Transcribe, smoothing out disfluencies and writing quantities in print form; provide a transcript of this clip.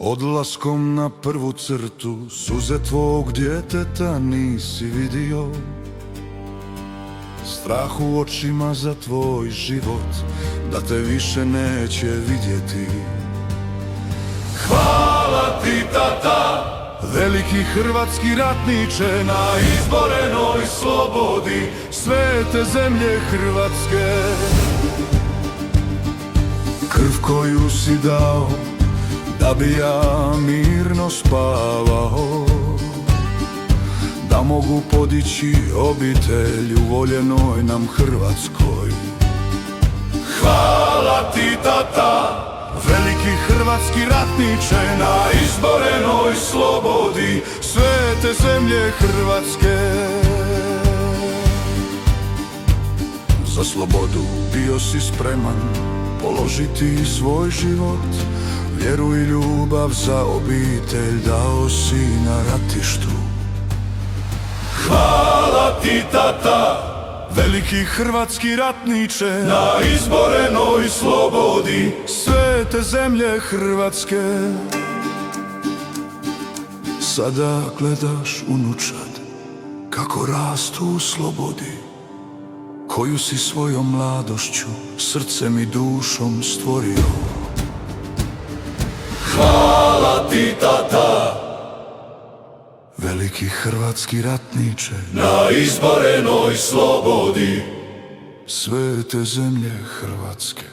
Odlaskom na prvu crtu suze tvog djeteta nisi vidio. Strah u očima za tvoj život, da te više neće vidjeti. Hvala ti, tata, veliki hrvatski ratniče, na izborenoj slobodi svete zemlje Hrvatske. Krv koju si dao, da bi ja mirno spavao, da mogu podići obitelj u voljenoj nam Hrvatskoj. Hvala ti, tata, veliki hrvatski ratniče, na izborenoj slobodi svete zemlje Hrvatske. Za slobodu bio si spreman položiti svoj život, vjeru i ljubav za obitelj dao si na ratištu. Hvala ti, tata, veliki hrvatski ratniče, na izborenoj slobodi svete zemlje Hrvatske. Sada gledaš, unučad, kako rastu u slobodi, koju si svojom mladošću, srcem i dušom stvorio. Hvala ti, tata, veliki hrvatski ratniče, na izborenoj slobodi svete zemlje Hrvatske.